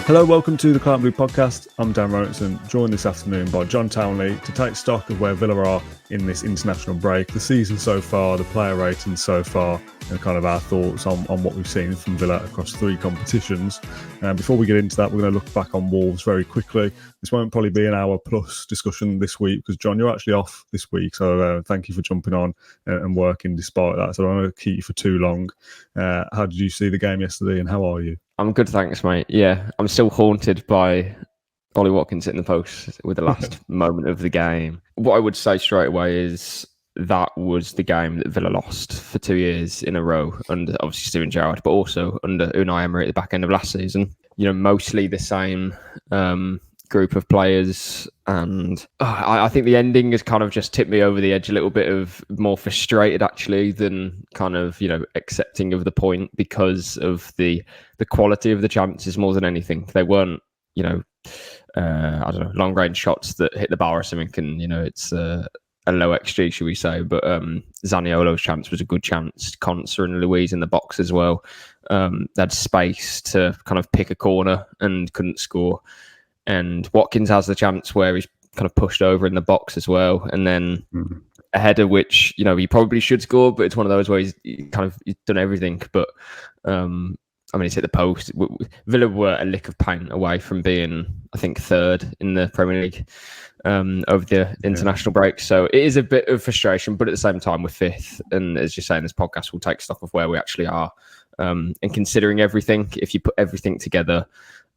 Hello, welcome to the Claret podcast. I'm Dan Robertson, joined this afternoon by John Townley to take stock of where Villa are in this international break, the season so far, the player ratings so far, and kind of our thoughts on what we've seen from Villa across 3 competitions. Before we get into that, we're going to look back on Wolves very quickly. This won't probably be an hour plus discussion this week because, John, you're actually off this week, so thank you for jumping on and working despite that. So I don't want to keep you for too long. How did you see the game yesterday and how are you? I'm good, thanks, mate. Yeah, I'm still haunted by Ollie Watkins hitting the post with the last moment of the game. What I would say straight away is that was the game that Villa lost for 2 years in a row under obviously Steven Gerrard, but also under Unai Emery at the back end of last season. You know, mostly the same group of players, and I think the ending has kind of just tipped me over the edge a little bit of more frustrated actually than kind of, you know, accepting of the point because of the quality of the chances more than anything. They weren't, you know, I don't know, long range shots that hit the bar or something, and, you know, it's a low XG, should we say, but Zaniolo's chance was a good chance. Konsa and Luiz in the box as well. They had space to kind of pick a corner and couldn't score. And Watkins has the chance where he's kind of pushed over in the box as well. And then a header which, you know, he probably should score, but it's one of those where he's done everything. But, I mean, he's hit the post. Villa were a lick of paint away from being, I think, 3rd in the Premier League over the international break. So it is a bit of frustration, but at the same time, we're 5th. And as you say in this podcast, we'll take stock of where we actually are. And considering everything, if you put everything together,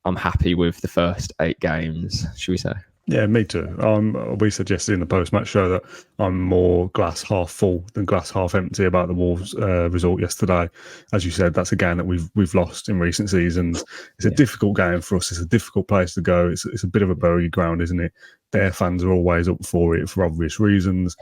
I'm happy with the first 8 games, should we say? Yeah, me too. We suggested in the post-match show that I'm more glass half full than glass half empty about the Wolves result yesterday. As you said, that's a game that we've lost in recent seasons. It's a difficult game for us. It's a difficult place to go. It's a bit of a bogey ground, isn't it? Their fans are always up for it for obvious reasons.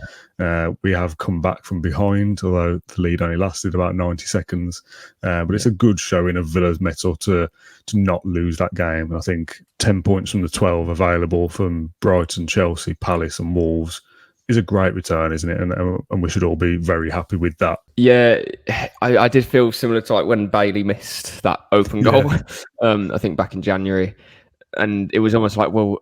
We have come back from behind, although the lead only lasted about 90 seconds. But it's a good showing of Villa's mettle to not lose that game. And I think 10 points from the 12 available from Brighton, Chelsea, Palace and Wolves is a great return, isn't it? And we should all be very happy with that. Yeah, I did feel similar to like when Bailey missed that open goal, I think back in January. And it was almost like, well,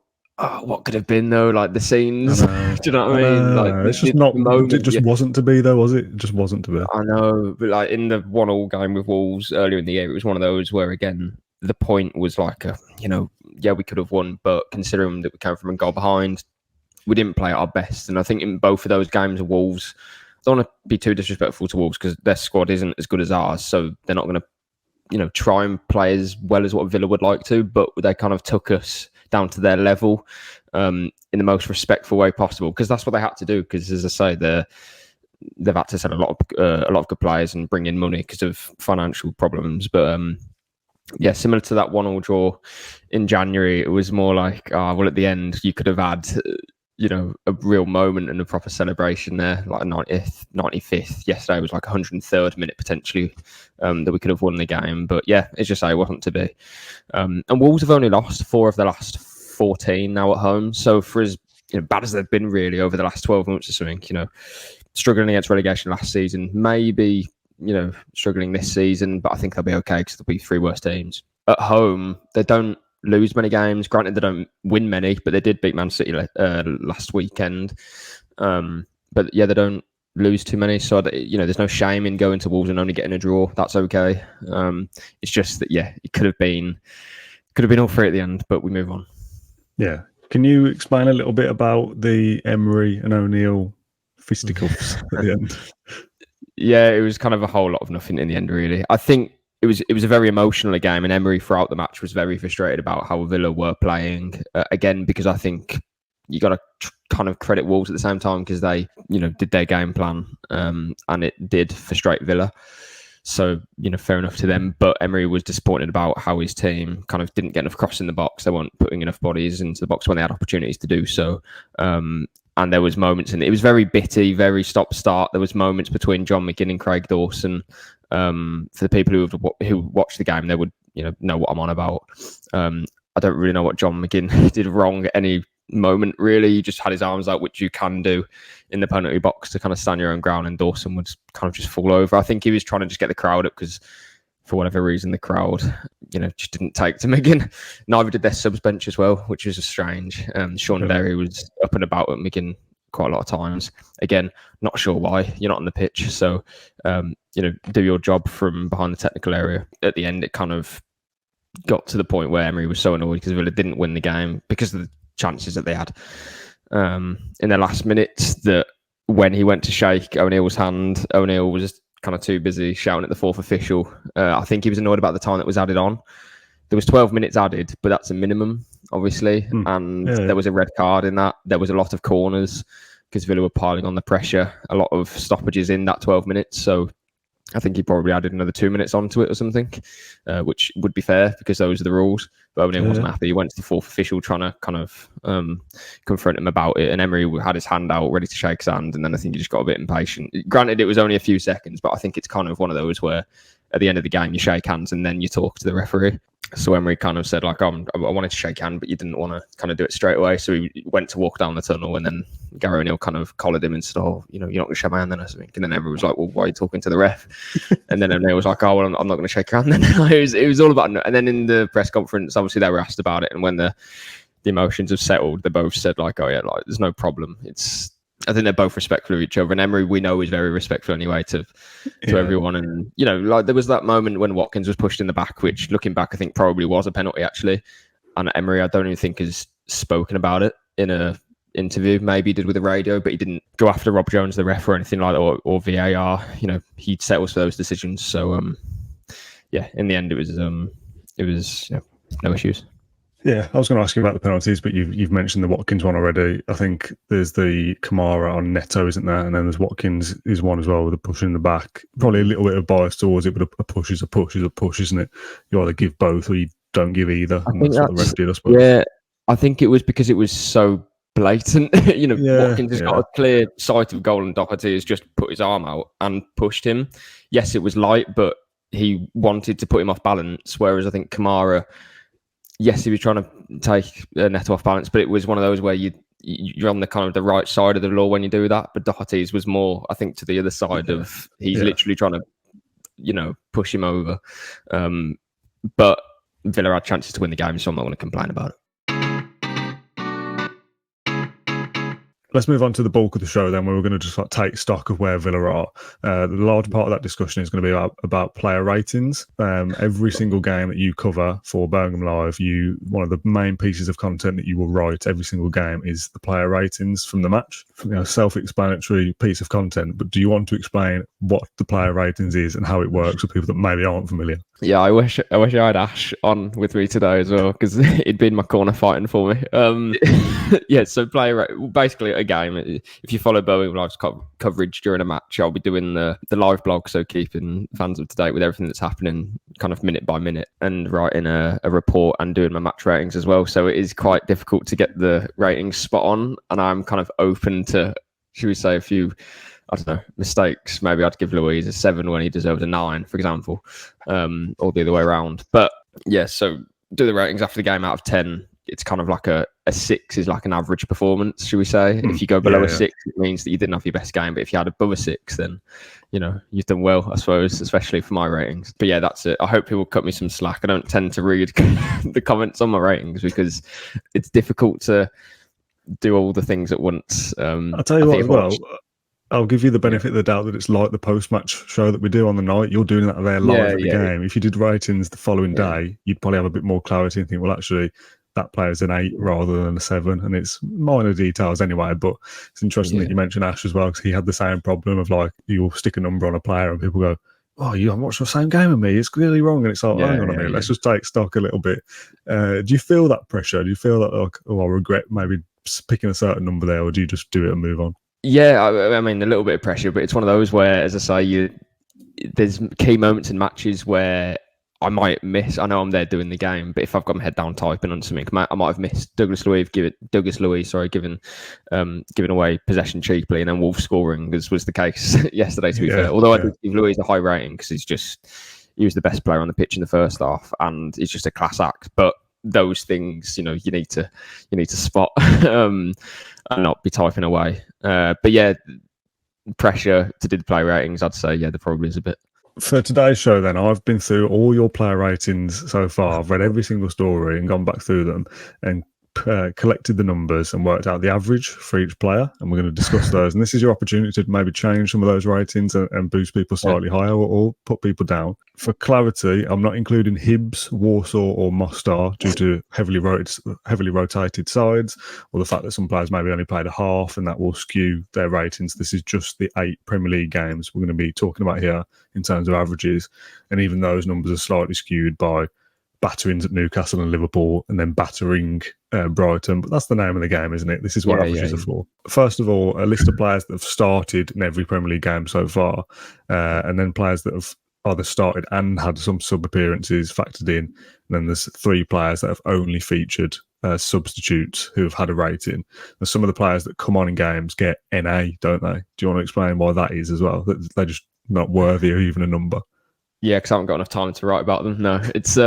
what could have been though? Like the scenes, do you know what I mean? Like it's just not. It just wasn't to be though, was it? It just wasn't to be. I know, but like in the 1-1 game with Wolves earlier in the year, it was one of those where again the point was like, we could have won, but considering that we came from a goal behind, we didn't play at our best. And I think in both of those games of Wolves, I don't want to be too disrespectful to Wolves because their squad isn't as good as ours, so they're not going to, you know, try and play as well as what Villa would like to, but they kind of took us down to their level in the most respectful way possible, because that's what they had to do. Because as I say, they've had to sell a lot of good players and bring in money because of financial problems. But similar to that 1-1 draw in January, it was more like, at the end you could have had, you know, a real moment and a proper celebration there, like 90th, 95th. Yesterday was like 103rd minute potentially that we could have won the game. But yeah, it's just how it wasn't to be. And Wolves have only lost 4 of the last 14 now at home. So for as, you know, bad as they've been really over the last 12 months or something, you know, struggling against relegation last season, maybe, you know, struggling this season, but I think they'll be okay because they'll be 3 worst teams. At home, they don't lose many games. Granted, they don't win many, but they did beat Man City last weekend. But yeah, they don't lose too many. So, you know, there's no shame in going to Wolves and only getting a draw. That's okay. It's just that, yeah, it could have been all 3 at the end, but we move on. Yeah. Can you explain a little bit about the Emery and O'Neill fisticuffs at the end? Yeah, it was kind of a whole lot of nothing in the end, really. I think it was a very emotional game, and Emery throughout the match was very frustrated about how Villa were playing. Again, because I think you got to kind of credit Wolves at the same time because they, you know, did their game plan, and it did frustrate Villa. So, you know, fair enough to them. But Emery was disappointed about how his team kind of didn't get enough cross in the box. They weren't putting enough bodies into the box when they had opportunities to do so. And there was moments, and it was very bitty, very stop-start. There was moments between John McGinn and Craig Dawson. For the people who watched the game, they would, you know what I'm on about. I don't really know what John McGinn did wrong at any moment, really. He just had his arms out, which you can do in the penalty box to kind of stand your own ground, and Dawson would kind of just fall over. I think he was trying to just get the crowd up because for whatever reason, the crowd, just didn't take to Miggin. Neither did their subs bench as well, which was strange. Sean Derry was up and about at Miggin quite a lot of times. Again, not sure why. You're not on the pitch, so do your job from behind the technical area. At the end, it kind of got to the point where Emery was so annoyed because Villa didn't win the game because of the chances that they had in their last minutes, that when he went to shake O'Neill's hand, O'Neill was kind of too busy shouting at the fourth official. I think he was annoyed about the time that was added on. There was 12 minutes added, but that's a minimum, obviously. And there was a red card in that. There was a lot of corners because Villa were piling on the pressure. A lot of stoppages in that 12 minutes. So I think he probably added another 2 minutes onto it or something, which would be fair because those are the rules. But O'Neill wasn't happy. He went to the fourth official trying to kind of confront him about it. And Emery had his hand out ready to shake his hand. And then I think he just got a bit impatient. Granted, it was only a few seconds, but I think it's kind of one of those where at the end of the game, you shake hands and then you talk to the referee. So Emery kind of said, like, I wanted to shake hand, but you didn't want to kind of do it straight away. So he went to walk down the tunnel, and then Gary O'Neill kind of collared him and said, you're not going to shake my hand then or something. And then Emery was like, well, why are you talking to the ref? And then O'Neill was like, I'm not going to shake your hand then. It was all about, and then in the press conference, obviously they were asked about it. And when the emotions have settled, they both said, like, there's no problem. I think they're both respectful of each other. And Emery, we know, is very respectful anyway to everyone. And, there was that moment when Watkins was pushed in the back, which looking back, I think probably was a penalty actually. And Emery, I don't even think has spoken about it in a interview. Maybe he did with the radio, but he didn't go after Rob Jones, the ref, or anything like that, or VAR. He settles for those decisions. So, in the end, it was no issues. Yeah, I was going to ask you about the penalties, but you've mentioned the Watkins one already. I think there's the Kamara on Neto, isn't there? And then there's Watkins is one as well with a push in the back. Probably a little bit of bias towards it, but a push is a push is a push, isn't it? You either give both or you don't give either. And that's what the ref did, I suppose. Yeah, I think it was because it was so blatant. Watkins has got a clear sight of goal and Doherty has just put his arm out and pushed him. Yes, it was light, but he wanted to put him off balance, whereas I think Kamara... Yes, he was trying to take Neto off balance, but it was one of those where you're on the kind of the right side of the law when you do that. But Doherty's was more, I think, to the other side of he's literally trying to, push him over. But Villa had chances to win the game, so I'm not going to complain about it. Let's move on to the bulk of the show then, where we're going to just take stock of where Villa are. The large part of that discussion is going to be about player ratings. Every single game that you cover for Birmingham Live, one of the main pieces of content that you will write every single game is the player ratings from the match. Self-explanatory piece of content, but do you want to explain what the player ratings is and how it works for people that maybe aren't familiar? Yeah, I wish I had Ash on with me today as well, because he'd be in my corner fighting for me. So basically a game. If you follow Birmingham Live's coverage during a match, I'll be doing the live blog, so keeping fans up to date with everything that's happening, kind of minute by minute, and writing a report and doing my match ratings as well. So it is quite difficult to get the ratings spot on, and I'm kind of open to, should we say, a few, I don't know, mistakes. Maybe I'd give Louise a 7 when he deserves a 9, for example, or the other way around. But yeah, so do the ratings after the game out of 10. It's kind of like a 6 is like an average performance, should we say? If you go below a 6, it means that you didn't have your best game. But if you had above a 6, then, you've done well, I suppose, especially for my ratings. But yeah, that's it. I hope people cut me some slack. I don't tend to read the comments on my ratings because it's difficult to do all the things at once. I'll tell you what as well. I'll give you the benefit of the doubt that it's like the post-match show that we do on the night. You're doing that there live at the game. If you did ratings the following day, you'd probably have a bit more clarity and think, well, actually, that player's an 8 rather than a 7. And it's minor details anyway, but it's interesting that you mentioned Ash as well, because he had the same problem of, like, you'll stick a number on a player and people go, oh, you haven't watched the same game with me. It's clearly wrong. And it's like, hang on a minute, let's just take stock a little bit. Do you feel that pressure? Do you feel that, like, I regret maybe picking a certain number there, or do you just do it and move on? Yeah, I mean, a little bit of pressure, but it's one of those where, as I say, there's key moments in matches where I might miss. I know I'm there doing the game, but if I've got my head down typing on something, I might have missed Douglas Luiz giving away possession cheaply, and then Wolves scoring, as was the case yesterday. To be fair, although I did give Luiz a high rating because he was the best player on the pitch in the first half, and he's just a class act. But those things, you need to spot and not be typing away. But yeah, pressure to do the play ratings, I'd say, there probably is a bit. For today's show, then, I've been through all your player ratings so far. I've read every single story and gone back through them and collected the numbers and worked out the average for each player. And we're going to discuss those. And this is your opportunity to maybe change some of those ratings and boost people slightly higher or put people down. For clarity, I'm not including Hibs, Warsaw, or Mostar due to heavily rotated sides, or the fact that some players maybe only played a half and that will skew their ratings. This is just the 8 Premier League games we're going to be talking about here in terms of averages. And even those numbers are slightly skewed by batterings at Newcastle and Liverpool and then battering Brighton. But that's the name of the game, isn't it? This is what averages are for. First of all, a list of players that have started in every Premier League game so far, and then players that have either started and had some sub-appearances factored in. And then there's 3 players that have only featured substitutes who have had a rating. And some of the players that come on in games get NA, don't they? Do you want to explain why that is as well? That they're just not worthy of even a number. Yeah, because I haven't got enough time to write about them. No, it's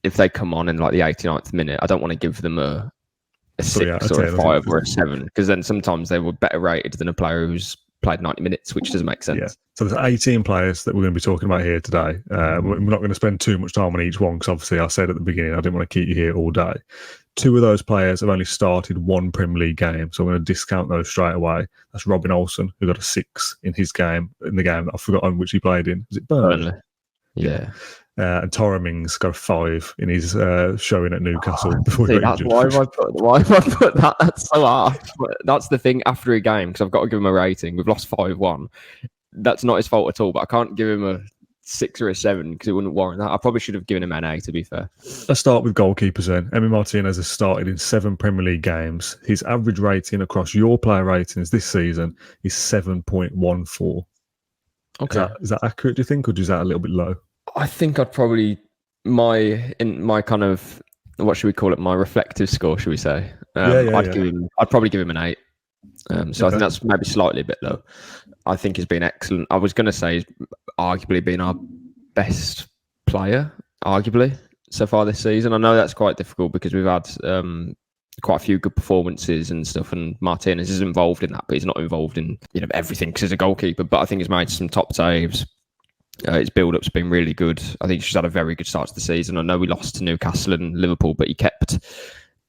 if they come on in like the 89th minute, I don't want to give them a 6 or a 5 or a 7, because then sometimes they were better rated than a player who's played 90 minutes, which doesn't make sense. Yeah. So there's 18 players that we're going to be talking about here today. We're not going to spend too much time on each one because obviously I said at the beginning I didn't want to keep you here all day. 2 of those players have only started 1 Premier League game, so I'm going to discount those straight away. That's Robin Olsen, who got a 6 in his game, in the game that I've forgotten which he played in. Was it Burnley? Yeah. And Tara Mings got a 5 in his showing at Newcastle before he got injured. Why have I put that? That's so hard. That's the thing after a game, because I've got to give him a rating. We've lost 5-1. That's not his fault at all, but I can't give him a 6 or a 7 because it wouldn't warrant that. I probably should have given him an A, to be fair. Let's start with goalkeepers then. Emi Martinez has started in 7 Premier League games. His average rating across your player ratings this season is 7.14. Okay. Is that accurate, do you think, or is that a little bit low? I think I'd probably my kind of, what should we call it? My reflective score, should we say? I'd probably give him an 8. So I think that's maybe slightly a bit low. I think he's been excellent. I was going to say he's arguably been our best player, arguably, so far this season. I know that's quite difficult because we've had quite a few good performances and stuff, and Martinez is involved in that, but he's not involved in everything because he's a goalkeeper. But I think he's made some top saves. His build-up's been really good. I think he's had a very good start to the season. I know we lost to Newcastle and Liverpool, but he kept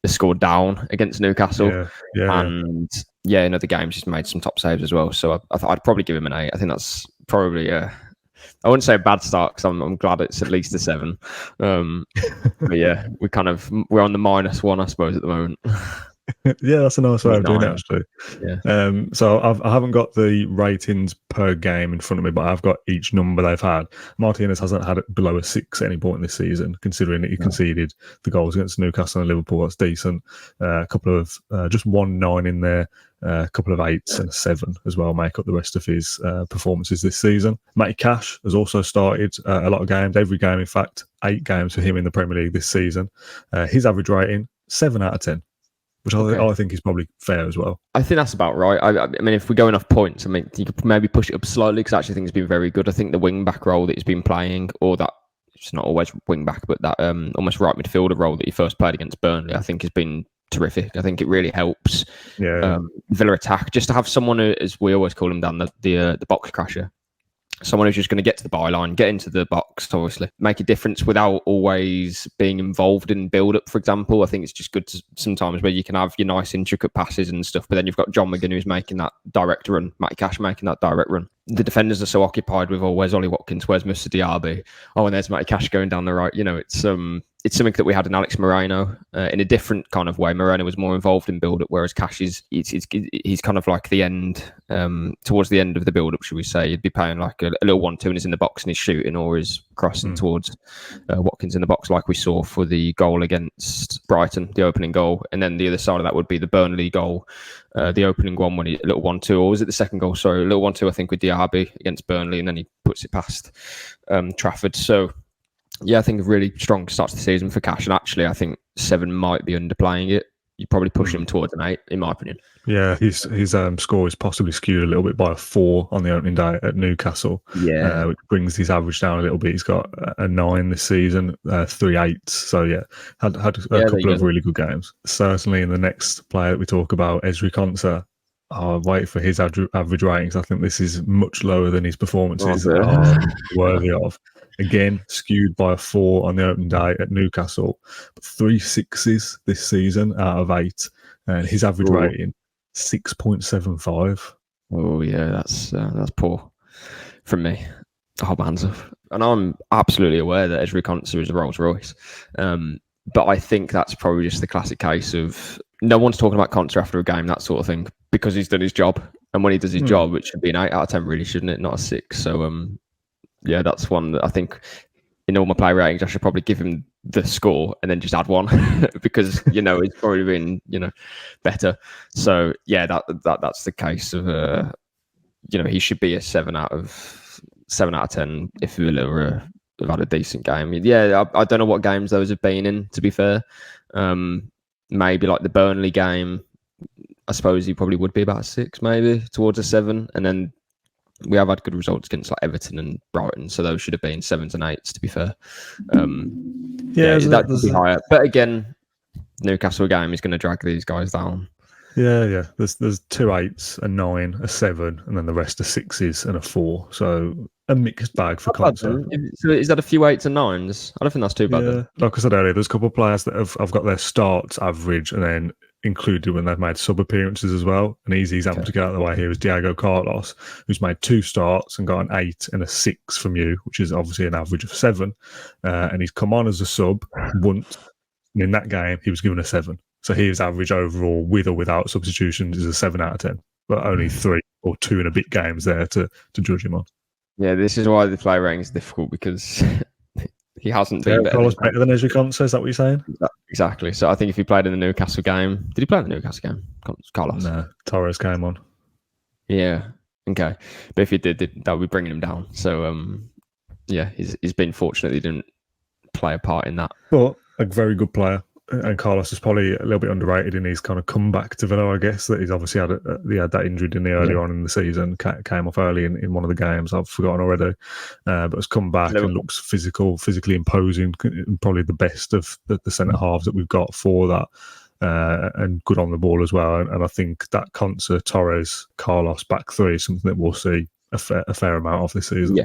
the score down against Newcastle. The games he's made some top saves as well. So I'd probably give him an 8. I think that's probably I wouldn't say a bad start because I'm glad it's at least a 7. But yeah, we're on the -1, I suppose, at the moment. Yeah, that's a nice way of doing it, actually. Yeah. So I haven't got the ratings per game in front of me, but I've got each number they've had. Martinez hasn't had it below a 6 at any point this season, considering that he conceded the goals against Newcastle and Liverpool. That's decent. A couple of just 1 9 in there, a couple of 8s and a 7 as well make up the rest of his performances this season. Matty Cash has also started a lot of games, every game, in fact, 8 games for him in the Premier League this season. His average rating, 7 out of 10. Which I think is probably fair as well. I think that's about right. I mean, if we're going off points, I mean, you could maybe push it up slightly because I actually think he's been very good. I think the wing-back role that he's been playing, or that, it's not always wing-back, but that almost right midfielder role that he first played against Burnley, I think has been terrific. I think it really helps Villa attack. Just to have someone who, as we always call him, Dan, the box crasher. Someone who's just going to get to the byline, get into the box, obviously, make a difference without always being involved in build-up, for example. I think it's just good to sometimes where you can have your nice intricate passes and stuff, but then you've got John McGinn who's making that direct run, Matty Cash making that direct run. The defenders are so occupied with, where's Ollie Watkins, where's Mr. Diaby? And there's Matty Cash going down the right. It's something that we had in Alex Moreno in a different kind of way. Moreno was more involved in build-up, whereas Cash he's kind of like the end, towards the end of the build-up, should we say. He'd be playing like a little 1-2 and he's in the box and he's shooting, or he's crossing towards Watkins in the box, like we saw for the goal against Brighton, the opening goal. And then the other side of that would be the Burnley goal, the opening one when he a little 1-2, or was it the second goal? Sorry, a little 1-2, I think, with Diaby against Burnley, and then he puts it past Trafford. So, yeah, I think a really strong start to the season for Cash. And actually, I think 7 might be underplaying it. You probably push him towards an 8, in my opinion. Yeah, his score is possibly skewed a little bit by a 4 on the opening day at Newcastle. Yeah, which brings his average down a little bit. He's got a 9 this season, 3 8s. So yeah, had a couple of really good games. Certainly in the next player that we talk about, Ezri Konsa, I'll wait for his average ratings. I think this is much lower than his performances Oh, are worthy of. Again, skewed by a 4 on the opening day at Newcastle, but 3 sixes this season out of 8, and his average rating 6.75. Oh yeah, that's poor from me. I'll hold my hands up. And I'm absolutely aware that Ezri Konsa is a Rolls Royce. But I think that's probably just the classic case of no one's talking about Konsa after a game, that sort of thing, because he's done his job. And when he does his job, it should be an 8 out of 10, really, shouldn't it? Not a 6. So, yeah, that's one that I think in all my play ratings, I should probably give him the score and then just add 1 because, it's probably been, better. So, yeah, that's the case of, he should be a 7 out of 10 if Villa have had a decent game. Yeah, I don't know what games those have been in, to be fair. Maybe like the Burnley game, I suppose he probably would be about a 6, maybe towards a 7. And then we have had good results against like Everton and Brighton, so those should have been 7s and 8s, to be fair. That could be higher. But again, Newcastle game is going to drag these guys down. Yeah. There's 2 8s, a 9, a 7, and then the rest are 6s and a 4. So a mixed bag for Konsa. So is that a few 8s and 9s? I don't think that's too bad. Yeah, like I said earlier, there's a couple of players that have got their starts average and then included when they've made sub appearances as well. An easy example to get out of the way here is Diego Carlos, who's made 2 starts and got an 8 and a 6 from you, which is obviously an average of 7. And he's come on as a sub once. And in that game, he was given a 7. So his average overall, with or without substitutions, is a 7 out of 10. But only 3 or 2 and a bit games there to judge him on. Yeah, this is why the play rating is difficult, because he hasn't been better. Better than Ezri Konsa, is that what you're saying? Exactly. So I think if he played in the Newcastle game... Did he play in the Newcastle game? Carlos? No, Torres came on. Yeah, okay. But if he did, that would be bringing him down. So, yeah, he's been fortunate he didn't play a part in that. But a very good player. And Carlos is probably a little bit underrated in his kind of comeback to Villa, I guess, that he's obviously had that injury earlier on in the season, came off early in one of the games, I've forgotten already, but has come back and looks physically imposing, probably the best of the centre halves that we've got for that, and good on the ball as well. And I think that Konsa, Torres, Carlos back 3 is something that we'll see a fair amount of this season.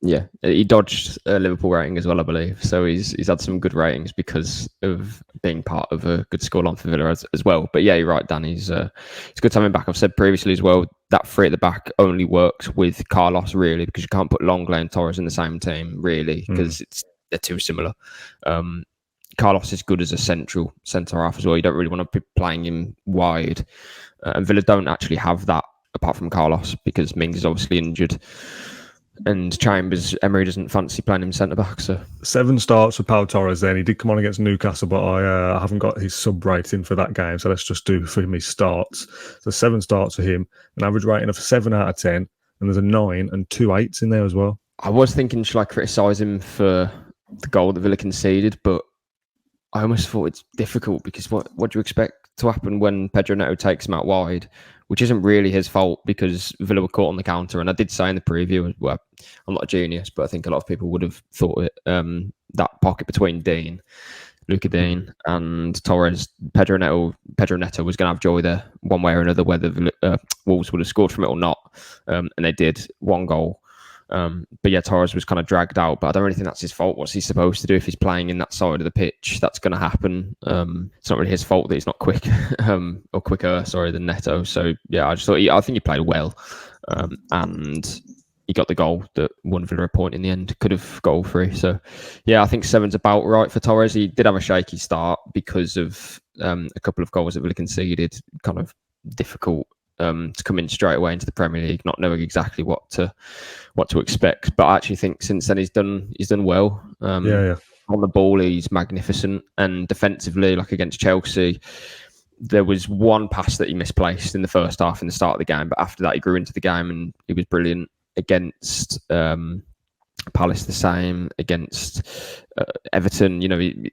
Yeah, he dodged a Liverpool rating as well, I believe. So he's had some good ratings because of being part of a good scoreline for Villa as well. But yeah, you're right, Dan. It's good to have him back. I've said previously as well, that 3 at the back only works with Carlos, really, because you can't put Longley and Torres in the same team, really, because they're too similar. Carlos is good as a central centre half as well. You don't really want to be playing him wide. And Villa don't actually have that apart from Carlos, because Mings is obviously injured. And Chambers, Emery doesn't fancy playing him centre-back. So 7 starts for Pau Torres then. He did come on against Newcastle, but I haven't got his sub rating for that game. So let's just do for him his starts. So 7 starts for him, an average rating of 7 out of 10. And there's a 9 and 2 8s in there as well. I was thinking, should I criticise him for the goal that Villa conceded? But I almost thought it's difficult, because what do you expect to happen when Pedro Neto takes him out wide, which isn't really his fault, because Villa were caught on the counter. And I did say in the preview, well, I'm not a genius, but I think a lot of people would have thought it, that pocket between Luca Dean and Torres, Pedro Neto was going to have joy there one way or another, whether Wolves would have scored from it or not. And they did, 1 goal. But yeah, Torres was kind of dragged out, but I don't really think that's his fault. What's he supposed to do if he's playing in that side of the pitch? That's going to happen. It's not really his fault that he's not quick, or quicker, than Neto. So yeah, I think he played well, and he got the goal that won Villa a point in the end. Could have goal free. So yeah, I think 7's about right for Torres. He did have a shaky start because of a couple of goals that Villa conceded. Kind of difficult to come in straight away into the Premier League, not knowing exactly what to expect. But I actually think since then he's done well. Yeah. On the ball, he's magnificent, and defensively, like against Chelsea, there was 1 pass that he misplaced in the first half in the start of the game, but after that he grew into the game and he was brilliant. Against Palace the same, against Everton,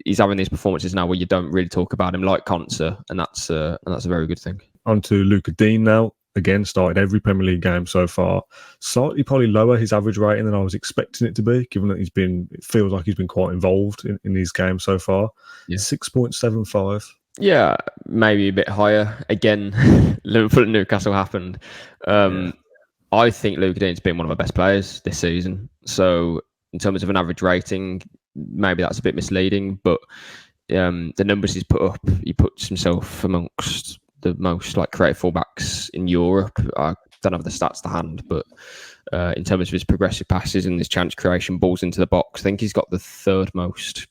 he's having these performances now where you don't really talk about him like Konsa, and that's a very good thing. On to Luca Dean now. Again, started every Premier League game so far. Slightly probably lower his average rating than I was expecting it to be, given that it feels like he's been quite involved in these games so far. Yeah. 6.75. Yeah, maybe a bit higher. Again, Liverpool and Newcastle happened. I think Luka Dean's been one of my best players this season. So in terms of an average rating, maybe that's a bit misleading. But the numbers he's put up, he puts himself amongst the most creative fullbacks in Europe. I don't have the stats to hand, but in terms of his progressive passes and his chance creation, balls into the box, I think he's got the third most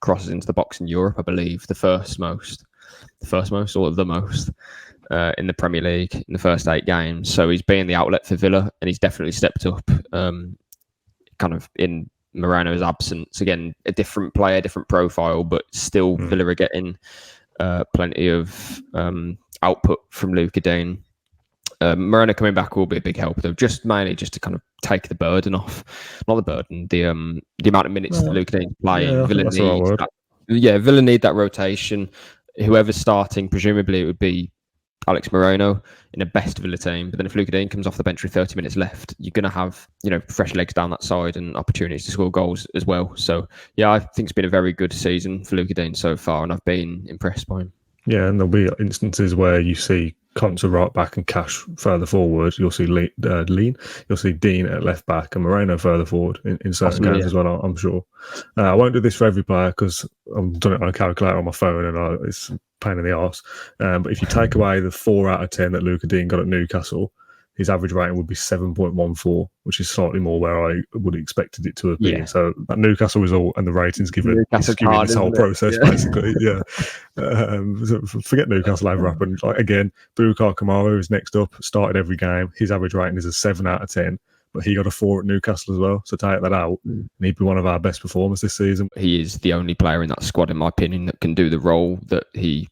crosses into the box in Europe, I believe. The first most or the most in the Premier League in the first 8 games. So he's been the outlet for Villa, and he's definitely stepped up kind of in Moreno's absence. Again, a different player, different profile, but still Villa are getting plenty of output from Luka Dean. Moreno coming back will be a big help, though, mainly to kind of take the burden off. Not the burden, the amount of minutes that Luka Dean's playing. Yeah, Villa need that rotation. Whoever's starting, presumably it would be Alex Moreno in a best Villa team. But then if Luka Dean comes off the bench with 30 minutes left, you're going to have fresh legs down that side and opportunities to score goals as well. So yeah, I think it's been a very good season for Luka Dean so far, and I've been impressed by him. Yeah, and there'll be instances where you see Konsa right back and Cash further forward. You'll see you'll see Dean at left back and Moreno further forward in certain games as well, I'm sure. I won't do this for every player because I'm doing it on a calculator on my phone and it's a pain in the arse. But if you take away the 4 out of 10 that Luka Dean got at Newcastle, his average rating would be 7.14, which is slightly more where I would have expected it to have been. Yeah. So that Newcastle result and the ratings given skewing this whole process, basically. Yeah. So forget Newcastle overhappened. Again, Boubacar Kamara is next up, started every game. His average rating is a 7 out of 10, but he got a 4 at Newcastle as well. So take that out, and he'd be one of our best performers this season. He is the only player in that squad, in my opinion, that can do the role that he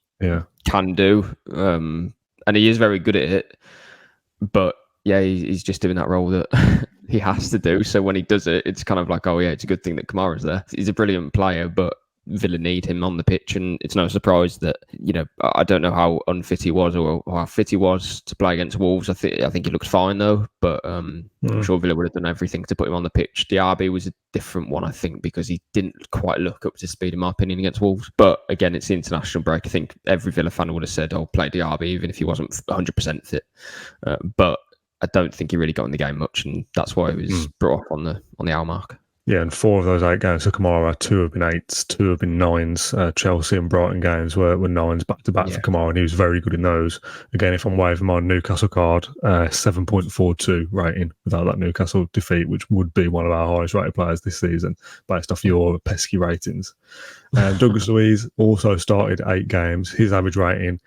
can do. And he is very good at it. But yeah, he's just doing that role that he has to do. So when he does it, it's kind of like, oh yeah, it's a good thing that Kamara's there. He's a brilliant player, but Villa need him on the pitch, and it's no surprise that I don't know how unfit he was or how fit he was to play against Wolves. I think he looked fine though, but I'm sure Villa would have done everything to put him on the pitch. Diaby was a different one, I think, because he didn't quite look up to speed, in my opinion, against Wolves. But again, it's the international break. I think every Villa fan would have said, "Oh, play Diaby," even if he wasn't 100% fit. But I don't think he really got in the game much, and that's why he was brought up on the hour mark. Yeah, and 4 of those 8 games for Kamara, 2 have been 8s, 2 have been 9s. Chelsea and Brighton games were 9s back-to-back for Kamara, and he was very good in those. Again, if I'm waving my Newcastle card, 7.42 rating without that Newcastle defeat, which would be one of our highest rated players this season, based off your pesky ratings. Douglas Luiz also started 8 games. His average rating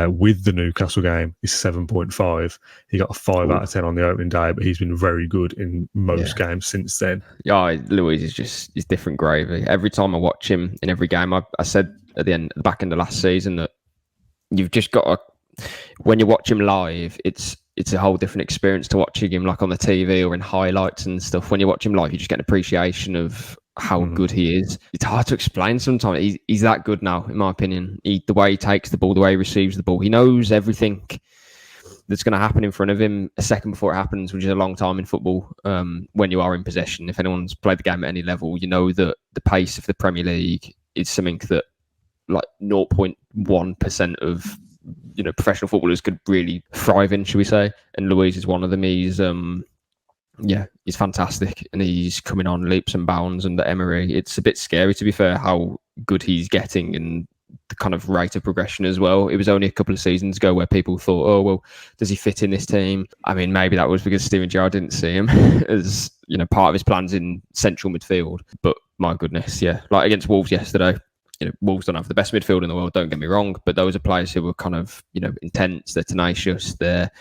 with the Newcastle game is 7.5. He got a 5 out of 10 on the opening day, but he's been very good in most games since then. Yeah, Luiz is different gravy. Every time I watch him in every game, I said at the back end of last season that you've just got to, when you watch him live, it's a whole different experience to watching him like on the TV or in highlights and stuff. When you watch him live, you just get an appreciation of how good he is. It's hard to explain sometimes. He's that good now, in my opinion. The way he takes the ball, the way he receives the ball, he knows everything that's going to happen in front of him a second before it happens, which is a long time in football. When you are in possession, if anyone's played the game at any level, you know that the pace of the Premier League is something that like 0.1% of professional footballers could really thrive in, should we say? And Luiz is one of them. He's fantastic, and he's coming on leaps and bounds under Emery. It's a bit scary, to be fair, how good he's getting and the kind of rate of progression as well. It was only a couple of seasons ago where people thought, oh, well, does he fit in this team? I mean, maybe that was because Steven Gerrard didn't see him as part of his plans in central midfield. But my goodness, like against Wolves yesterday, Wolves don't have the best midfield in the world, don't get me wrong, but those are players who were kind of, intense, they're tenacious, they're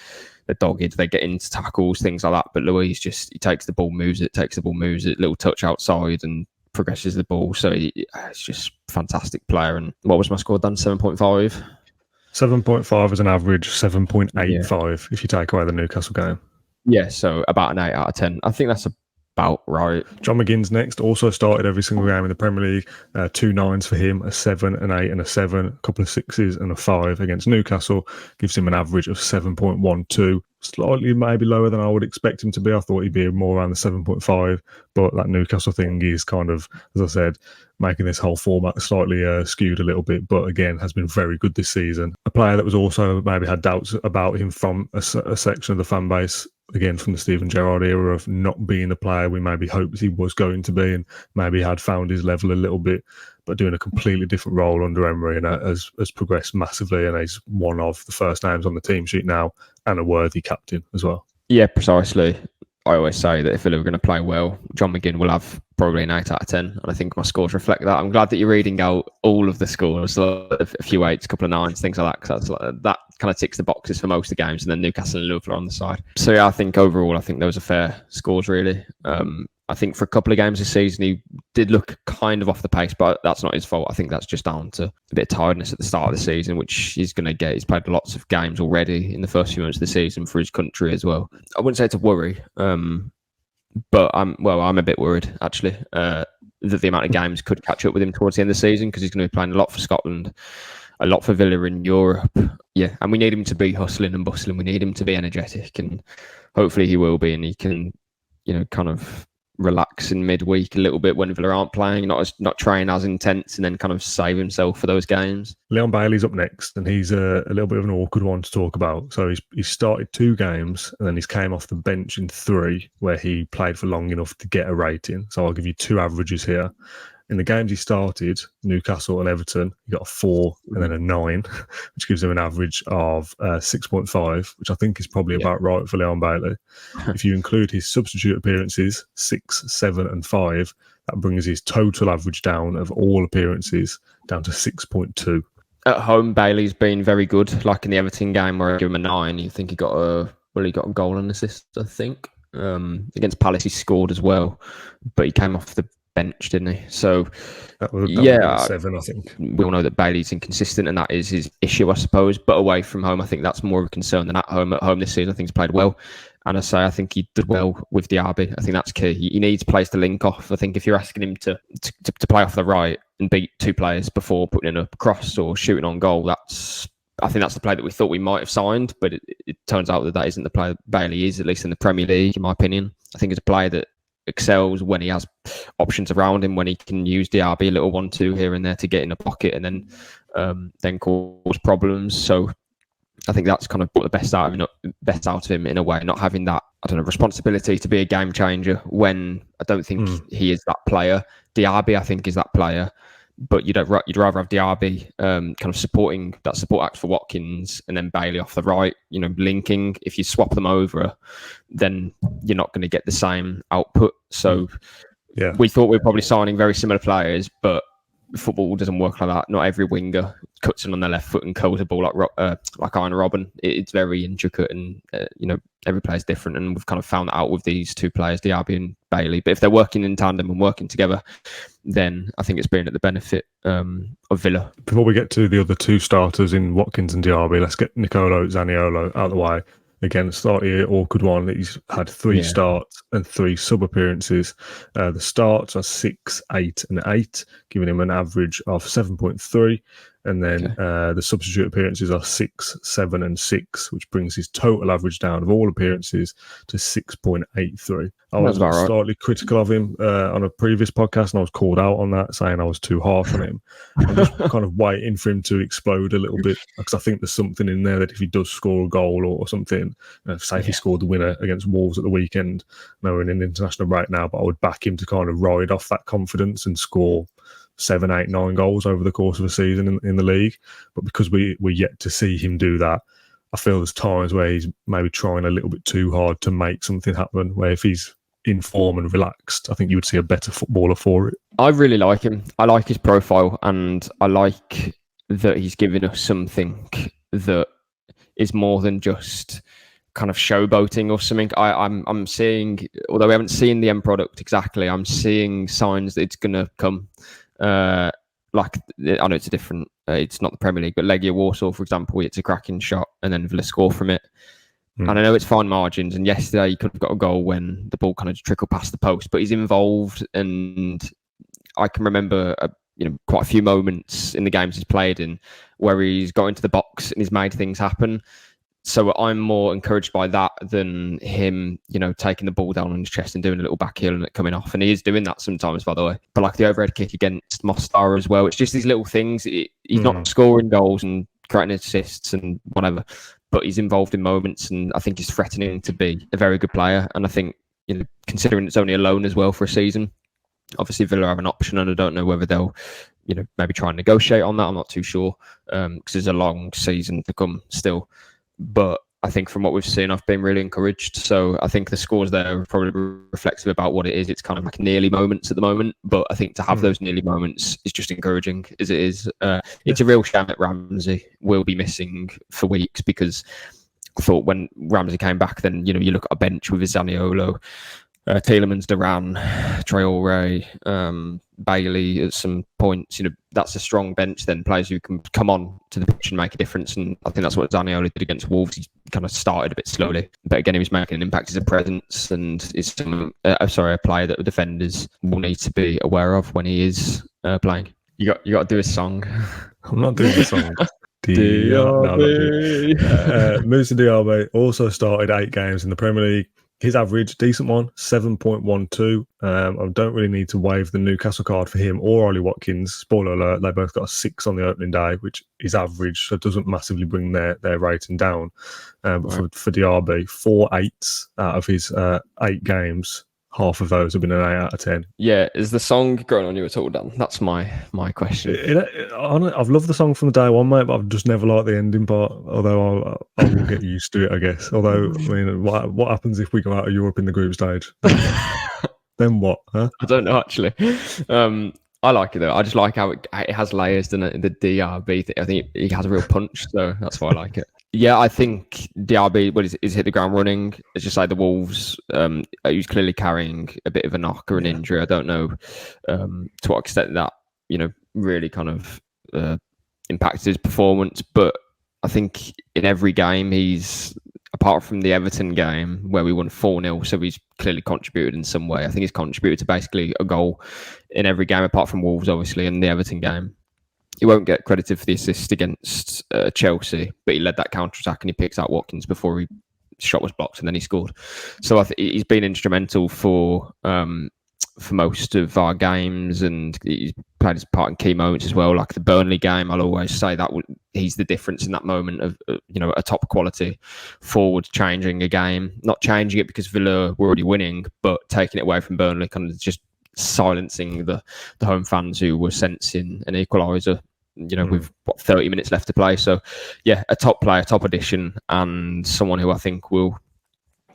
dogged, they get into tackles, things like that. But Luiz he takes the ball, moves it, little touch outside and progresses the ball. So it's just fantastic player. And what was my score done? 7.5? 7.5 as an average, 7.85 if you take away the Newcastle game. Yeah, so about an 8 out of 10. I think that's about right. John McGinn's next, also started every single game in the Premier League. 2 9s for him, a 7, an 8 and a 7, a couple of 6s and a 5 against Newcastle. Gives him an average of 7.12. slightly maybe lower than I would expect him to be. I thought he'd be more around the 7.5, but that Newcastle thing is kind of, as I said, making this whole format slightly skewed a little bit, but again, has been very good this season. A player that was also maybe had doubts about him from a section of the fan base, again, from the Steven Gerrard era, of not being the player we maybe hoped he was going to be, and maybe had found his level a little bit, but doing a completely different role under Emery, and has progressed massively, and he's one of the first names on the team sheet now, and a worthy captain as well. Yeah, precisely. I always say that if Villa are going to play well, John McGinn will have probably an 8 out of 10. And I think my scores reflect that. I'm glad that you're reading out all of the scores, a few 8s, a couple of 9s, things like that, because that kind of ticks the boxes for most of the games. And then Newcastle and Liverpool are on the side. So yeah, I think overall, I think those are fair scores, really. I think for a couple of games this season, he did look kind of off the pace, but that's not his fault. I think that's just down to a bit of tiredness at the start of the season, which he's going to get. He's played lots of games already in the first few months of the season for his country as well. I wouldn't say it's a worry, but I'm a bit worried, actually, that the amount of games could catch up with him towards the end of the season, because he's going to be playing a lot for Scotland, a lot for Villa in Europe. Yeah, and we need him to be hustling and bustling. We need him to be energetic, and hopefully he will be, and he can, kind of relax in midweek a little bit when Villa aren't playing, not train as intense, and then kind of save himself for those games. Leon Bailey's up next, and he's a little bit of an awkward one to talk about. So he's started 2 games, and then he's came off the bench in 3, where he played for long enough to get a rating. So I'll give you 2 averages here. In the games he started, Newcastle and Everton, he got a 4 and then a 9, which gives him an average of 6.5, which I think is probably about right for Leon Bailey. If you include his substitute appearances, 6, 7 and 5, that brings his total average down of all appearances down to 6.2. At home, Bailey's been very good. Like in the Everton game where I give him a 9, you think he got a goal and assist, I think. Against Palace, he scored as well, but he came off the bench, didn't he? So that would be 7, I think. We all know that Bailey's inconsistent, and that is his issue, I suppose. But away from home, I think that's more of a concern than at home. At home this season, I think he's played well. And I think he did well with Diaby. I think that's key. He needs players to link off. I think if you're asking him to play off the right and beat 2 players before putting in a cross or shooting on goal, I think that's the player that we thought we might have signed, but it turns out that isn't the player Bailey is, at least in the Premier League, in my opinion. I think it's a player that excels when he has options around him, when he can use Diaby a little 1-2 here and there to get in the pocket and then cause problems. So I think that's kind of brought the best out of him in a way, not having that, responsibility to be a game changer when I don't think he is that player. Diaby, I think, is that player, but you'd rather have Diaby kind of supporting that support act for Watkins, and then Bailey off the right, linking. If you swap them over, then you're not going to get the same output. So we thought we were probably signing very similar players, but football doesn't work like that. Not every winger cuts in on their left foot and curls a ball like Iron Robin. It's very intricate, and every player's different, and we've kind of found that out with these 2 players, Diaby and Bailey. But if they're working in tandem and working together, then I think it's been at the benefit of Villa. Before we get to the other 2 starters in Watkins and Diaby, let's get Nicolo Zaniolo out of the way. Again, slightly awkward one. He's had 3 starts and 3 sub-appearances. The starts are 6, 8 and 8, giving him an average of 7.3. And then the substitute appearances are 6, 7 and 6, which brings his total average down of all appearances to 6.83. I was slightly critical of him on a previous podcast, and I was called out on that, saying I was too harsh on him. I'm just kind of waiting for him to explode a little bit, because I think there's something in there that if he does score a goal or something, say if he scored the winner against Wolves at the weekend, we're in an international break now, but I would back him to kind of ride off that confidence and score 7, 8, 9 goals over the course of a season in the league. But because we're yet to see him do that, I feel there's times where he's maybe trying a little bit too hard to make something happen, where if he's in form and relaxed, I think you would see a better footballer for it. I really like him. I like his profile, and I like that he's given us something that is more than just kind of showboating or something. I'm seeing, although we haven't seen the end product exactly, I'm seeing signs that it's going to come. Like, I know it's it's not the Premier League, but Legia Warsaw, for example, it's a cracking shot and then Villa score from it. And I know it's fine margins, and yesterday he could have got a goal when the ball kind of trickled past the post, but he's involved, and I can remember quite a few moments in the games he's played in where he's got into the box and he's made things happen. So I'm more encouraged by that than him, taking the ball down on his chest and doing a little back heel and it coming off. And he is doing that sometimes, by the way. But like the overhead kick against Mostar as well, it's just these little things. He's not scoring goals and creating assists and whatever, but he's involved in moments, and I think he's threatening to be a very good player. And I think, considering it's only a loan as well for a season, obviously Villa have an option, and I don't know whether they'll maybe try and negotiate on that. I'm not too sure, because there's a long season to come still. But I think from what we've seen, I've been really encouraged. So I think the scores there are probably reflective about what it is. It's kind of like nearly moments at the moment. But I think to have those nearly moments is just encouraging, as it is. It's a real shame that Ramsey will be missing for weeks, because I thought when Ramsey came back, then, you look at a bench with Zaniolo, Tielemans, Duran, Traore, Bailey at some points. That's a strong bench. Then players who can come on to the pitch and make a difference. And I think that's what Zaniolo did against Wolves. He kind of started a bit slowly, but again, he was making an impact as a presence, and is a player that the defenders will need to be aware of when he is playing. You got to do a song. I'm not doing the song. Moussa Diaby also started 8 games in the Premier League. His average, decent one, 7.12. I don't really need to wave the Newcastle card for him or Ollie Watkins. Spoiler alert, they both got a 6 on the opening day, which is average, so it doesn't massively bring their rating down. But for Diaby, 4 8s out of his 8 games. Half of those have been an 8 out of 10. Yeah, is the song growing on you at all, Dan? That's my question. I've loved the song from the day one, mate, but I've just never liked the ending part, although I will get used to it, I guess. Although, I mean, what happens if we go out of Europe in the group stage? Then what? Huh? I don't know, actually. I like it, though. I just like how it has layers, doesn't it? The DRB thing. I think he has a real punch, so that's why I like it. Yeah, I think Diaby is hit the ground running. As you say, the Wolves, he's clearly carrying a bit of a knock or an injury. I don't know to what extent that, really kind of impacted his performance. But I think in every game, apart from the Everton game where we won 4-0, so he's clearly contributed in some way. I think he's contributed to basically a goal in every game, apart from Wolves, obviously, and the Everton game. He won't get credited for the assist against Chelsea, but he led that counter-attack and he picked out Watkins before his shot was blocked, and then he scored. So I think he's been instrumental for most of our games, and he's played his part in key moments as well. Like the Burnley game, I'll always say that he's the difference in that moment of a top quality forward changing a game, not changing it because Villa were already winning, but taking it away from Burnley, kind of just silencing the home fans who were sensing an equaliser, with 30 minutes left to play. So yeah, a top player, top addition, and someone who I think will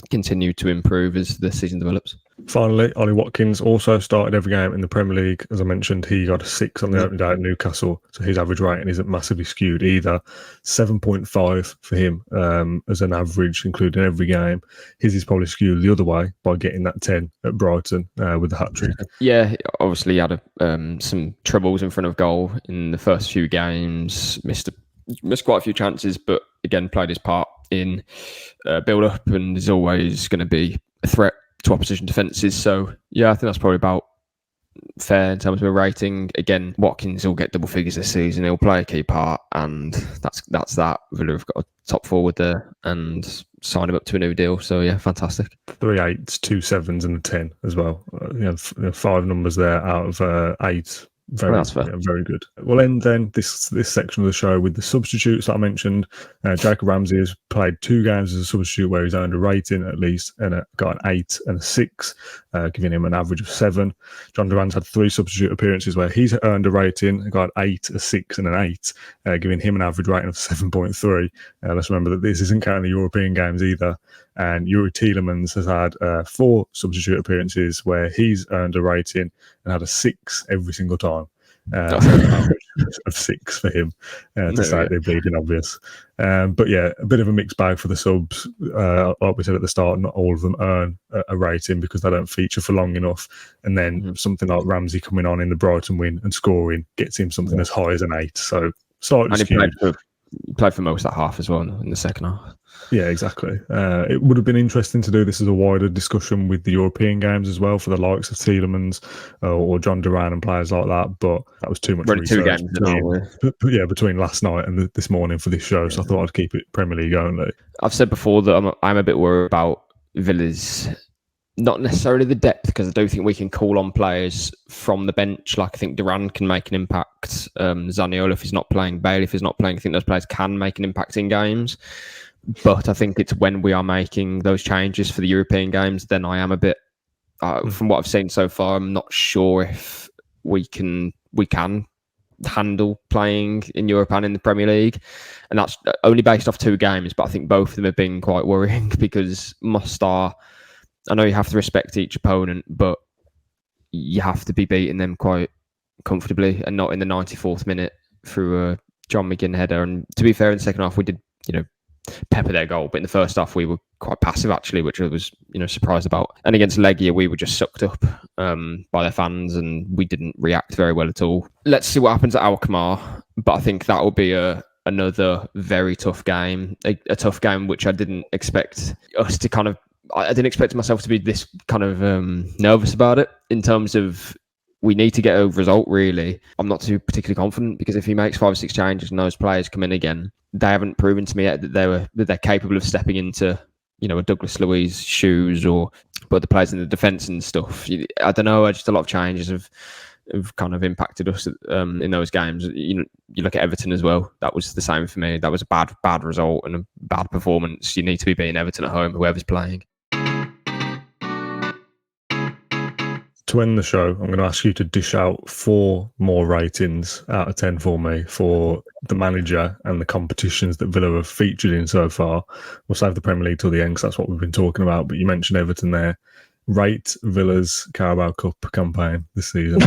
continue to improve as the season develops. Finally, Ollie Watkins also started every game in the Premier League. As I mentioned, he got a 6 on the opening day at Newcastle, so his average rating isn't massively skewed either. 7.5 for him as an average, including every game. His is probably skewed the other way by getting that 10 at Brighton with the hat-trick. Yeah, obviously he had some troubles in front of goal in the first few games, missed quite a few chances, but again, played his part in build-up and is always going to be a threat to opposition defences. So yeah, I think that's probably about fair in terms of a rating. Again, Watkins will get double figures this season. He'll play a key part, and that's that. Villa have got a top forward there and sign him up to a new deal. So yeah, fantastic. 3 8s, 2 7s, and a 10 as well. 5 numbers there out of 8. Very good. We'll end then this section of the show with the substitutes that I mentioned. Jacob Ramsey has played 2 games as a substitute where he's earned a rating at least, and got an 8 and a 6, giving him an average of 7. John Duran's had 3 substitute appearances where he's earned a rating, got an 8, a 6, and an 8, giving him an average rating of 7.3. Let's remember that this isn't counting the European games either. And Yuri Tielemans has had 4 substitute appearances where he's earned a rating and had a 6 every single time. So an average of 6 for him, to say they're bleeding obvious. But yeah, a bit of a mixed bag for the subs. Like we said at the start, not all of them earn a rating because they don't feature for long enough. And then something like Ramsey coming on in the Brighton win and scoring gets him something as high as an 8. So slightly skewed. He played for most of that half as well in the second half. Yeah, exactly. It would have been interesting to do this as a wider discussion with the European games as well for the likes of Tielemans or John Duran and players like that, but that was too much We're only 2 research games in, aren't we? between last night and this morning for this show. So I thought I'd keep it Premier League only. I've said before that I'm a bit worried about Villa's, not necessarily the depth, because I don't think we can call on players from the bench. Like, I think Duran can make an impact. Zaniolo, if he's not playing, Bale, if he's not playing, I think those players can make an impact in games. But I think it's when we are making those changes for the European games, then I am a bit, from what I've seen so far, I'm not sure if we can handle playing in Europe and in the Premier League. And that's only based off 2 games, but I think both of them have been quite worrying because Mostar, I know you have to respect each opponent, but you have to be beating them quite comfortably and not in the 94th minute through a John McGinn header. And to be fair, in the second half, we did, pepper their goal, but in the first half, we were quite passive, actually, which I was, surprised about. And against Legia, we were just sucked up by their fans and we didn't react very well at all. Let's see what happens at Alkmaar, but I think that will be another very tough game, a tough game which I didn't expect us to I didn't expect myself to be this kind of nervous about it, in terms of we need to get a result, really. I'm not too particularly confident because if he makes 5 or 6 changes and those players come in again, they haven't proven to me yet that they're capable of stepping into, a Douglas Luiz shoes but the players in the defence and stuff. I don't know, just a lot of changes have kind of impacted us in those games. You look at Everton as well. That was the same for me. That was a bad result and a bad performance. You need to be beating Everton at home, whoever's playing. To end the show, I'm going to ask you to dish out 4 more ratings out of 10 for me for the manager and the competitions that Villa have featured in so far. We'll save the Premier League till the end because that's what we've been talking about. But you mentioned Everton there. Rate Villa's Carabao Cup campaign this season.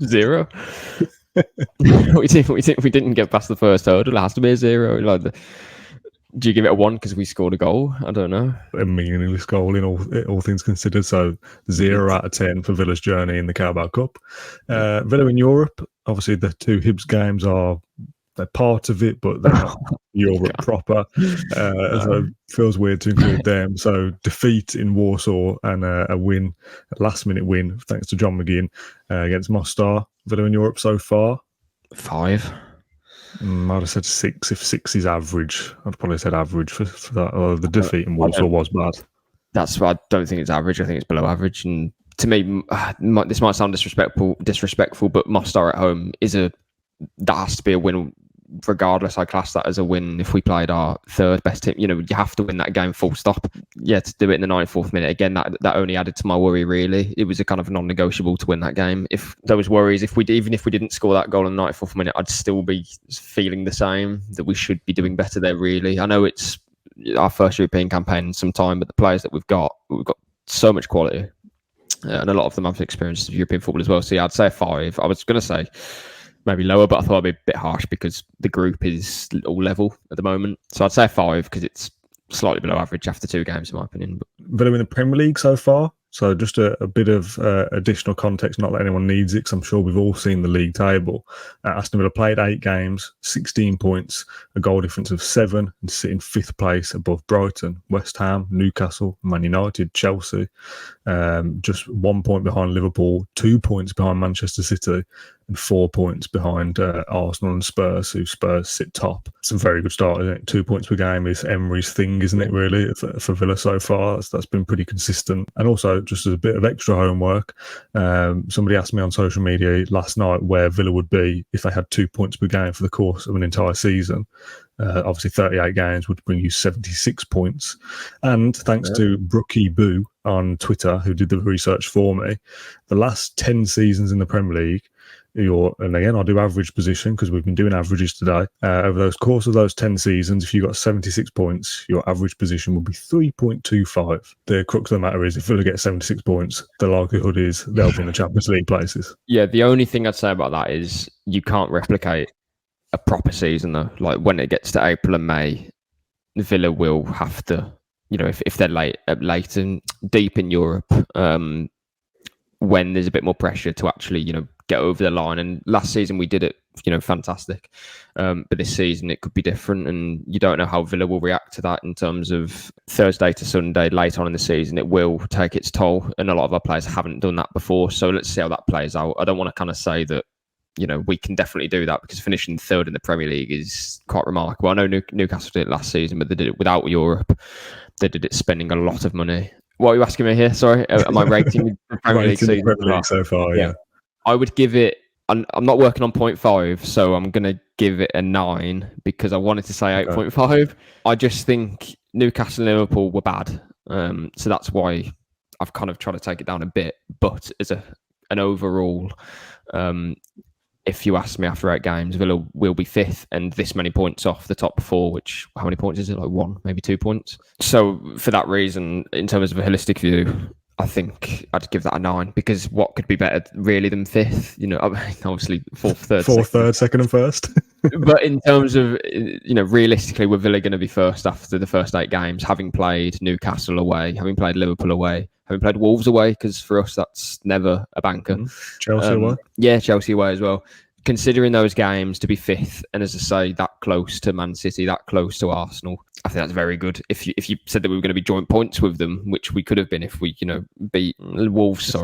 0. we think we didn't get past the first hurdle. It has to be a 0. Do you give it a 1 because we scored a goal? I don't know. A meaningless goal in all things considered. So 0 out of 10 for Villa's journey in the Carabao Cup. Villa in Europe, obviously the 2 Hibs games they're part of it, but they're not Europe proper. So it feels weird to include them. So defeat in Warsaw and a last-minute win, thanks to John McGinn against Mostar. Villa in Europe so far? 5. I'd have said 6 if 6 is average. I'd probably said average for that. The defeat in Warsaw was bad. That's why I don't think it's average. I think it's below average. And to me, this might sound disrespectful, but Mostar at home that has to be a win. Regardless, I class that as a win. If we played our 3rd best team, you have to win that game full stop. Yeah, to do it in the 94th minute, again, that only added to my worry, really. It was a kind of non-negotiable to win that game. If those worries, even if we didn't score that goal in the 94th minute, I'd still be feeling the same, that we should be doing better there, really. I know it's our first European campaign in some time, but the players that we've got so much quality. And a lot of them have experience of European football as well. So yeah, I'd say 5. I was going to say maybe lower, but I thought I'd be a bit harsh because the group is all level at the moment. So I'd say 5 because it's slightly below average after 2 games, in my opinion. Villa in the Premier League so far. So just a bit of additional context, not that anyone needs it, because I'm sure we've all seen the league table. Aston Villa played 8 games, 16 points, a goal difference of 7, and sitting 5th place above Brighton, West Ham, Newcastle, Man United, Chelsea. Just 1 point behind Liverpool, 2 points behind Manchester City, and 4 points behind Arsenal and Spurs, who Spurs sit top. It's a very good start, isn't it? 2 points per game is Emery's thing, isn't it, really, for Villa so far? That's been pretty consistent. And also, just as a bit of extra homework, somebody asked me on social media last night where Villa would be if they had 2 points per game for the course of an entire season. Obviously, 38 games would bring you 76 points. And thanks to Brookie Boo on Twitter, who did the research for me, the last 10 seasons in the Premier League, and again, I'll do average position because we've been doing averages today. Over those course of those 10 seasons, if you got 76 points, your average position would be 3.25. The crux of the matter is if Villa get 76 points, the likelihood is they'll be in the Champions League places. Yeah, the only thing I'd say about that is you can't replicate a proper season, though. Like when it gets to April and May, Villa will have to, if they're late and deep in Europe, when there's a bit more pressure to actually, get over the line. And last season we did it fantastic. But this season it could be different, and you don't know how Villa will react to that in terms of Thursday to Sunday late on in the season. It will take its toll, and a lot of our players haven't done that before. So let's see how that plays out. I don't want to kind of say that we can definitely do that, because finishing third in the Premier League is quite remarkable. I know Newcastle did it last season, but they did it without Europe. They did it spending a lot of money. What are you asking me here? Sorry, am I rating the Premier League season? Premier League so far, yeah. I would give it. I'm not working on 0.5, so I'm going to give it a 9 because I wanted to say 8.5. I just think Newcastle and Liverpool were bad, so that's why I've kind of tried to take it down a bit. But as an overall, if you ask me after 8 games, Villa will be 5th and this many points off the top 4, which, how many points is it? Like 1, maybe 2 points. So for that reason, in terms of a holistic view, I think I'd give that a 9, because what could be better really than 5th? Obviously 4th, 3rd, second and first. But in terms of, realistically, we're Villa going to be first after the first 8 games, having played Newcastle away, having played Liverpool away, having played Wolves away, because for us that's never a banker. Chelsea away? Yeah, Chelsea away as well. Considering those games to be 5th, and as I say, that close to Man City, that close to Arsenal, I think that's very good. If you said that we were going to be joint points with them, which we could have been if we, beat Wolves,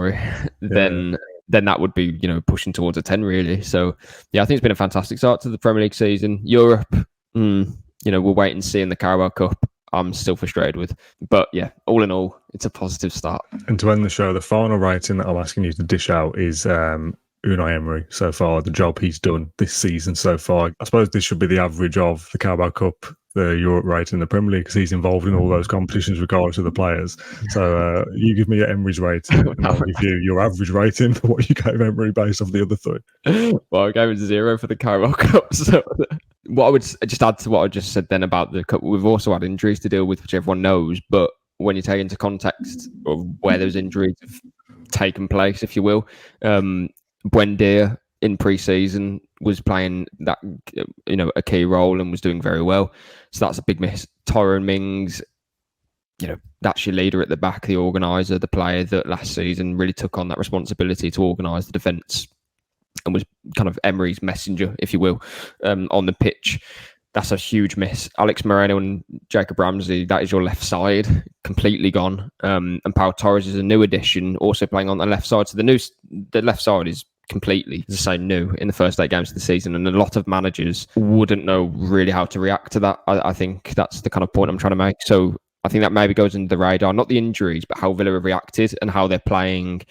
then that would be, pushing towards a 10 really. So yeah, I think it's been a fantastic start to the Premier League season. Europe, we'll wait and see in the Carabao Cup. I'm still frustrated with. But yeah, all in all, it's a positive start. And to end the show, the final rating that I'm asking you to dish out is Unai Emery so far, the job he's done this season so far. I suppose this should be the average of the Carabao Cup, the Europe rating, the Premier League, because he's involved in all those competitions regardless of the players. So you give me your Emery's rating, and I'll give you your average rating for what you gave Emery based off the other 3. Well, I gave it 0 for the Carabao Cup. So what I would just add to what I just said then about the Cup, we've also had injuries to deal with, which everyone knows, but when you take into context of where those injuries have taken place, if you will, Buendia in pre-season was playing that, a key role and was doing very well. So that's a big miss. Tyrone Mings, that's your leader at the back, the organiser, the player that last season really took on that responsibility to organise the defence and was kind of Emery's messenger, if you will, on the pitch. That's a huge miss. Alex Moreno and Jacob Ramsey, that is your left side, completely gone. And Pau Torres is a new addition, also playing on the left side. So the left side is completely, as I say, new in the first 8 games of the season, and a lot of managers wouldn't know really how to react to that. I think that's the kind of point I'm trying to make. So I think that maybe goes under the radar, not the injuries, but how Villa have reacted and how they're playing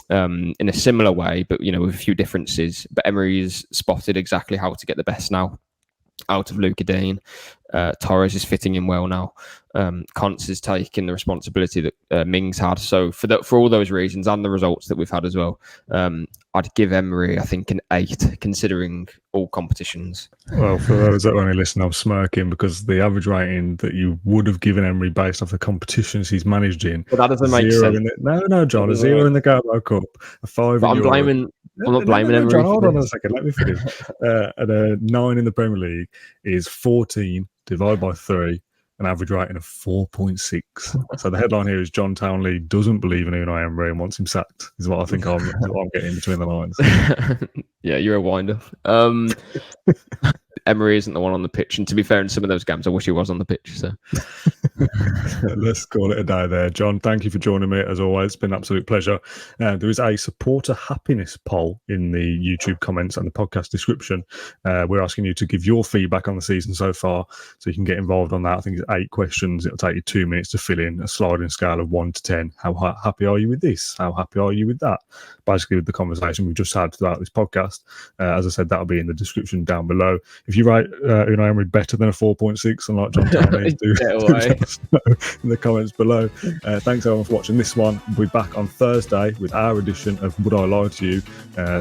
in a similar way, but with a few differences. But Emery's spotted exactly how to get the best now out of Luka Dean. Torres is fitting in well now. Conte is taking the responsibility that Mings had. So for all those reasons and the results that we've had as well, I'd give Emery, I think, an 8, considering all competitions. Well, for those that only listen, I'm smirking because the average rating that you would have given Emery based off the competitions he's managed in. But that doesn't make sense. No, John, a 0 in the Carabao Cup, a 5 but I'm not blaming Emery. John, hold on a second, let me finish. And a 9 in the Premier League is 14 divided by 3, an average rating of 4.6. So the headline here is John Townley doesn't believe in Unai Emery and wants him sacked, is what I think I'm getting between the lines. Yeah, you're a wind-up. Emery isn't the one on the pitch, and to be fair, in some of those games I wish he was on the pitch. So let's call it a day there. John, thank you for joining me as always. It's been an absolute pleasure. There is a supporter happiness poll in the YouTube comments and the podcast description. We're asking you to give your feedback on the season so far, so you can get involved on that. I think it's 8 questions. It'll take you 2 minutes to fill in a sliding scale of 1 to 10. How happy are you with this? How happy are you with that? Basically with the conversation we've just had throughout this podcast. As I said, that'll be in the description down below. If you rate Unai Emery better than a 4.6, unlike John Townley, do let us know in the comments below. Thanks everyone for watching this one. We'll be back on Thursday with our edition of Would I Lie to You?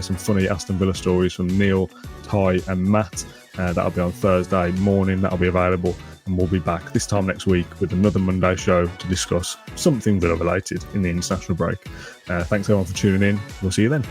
Some funny Aston Villa stories from Neil, Ty and Matt. That'll be on Thursday morning. That'll be available. And we'll be back this time next week with another Monday show to discuss something Villa related in the international break. Thanks everyone for tuning in. We'll see you then.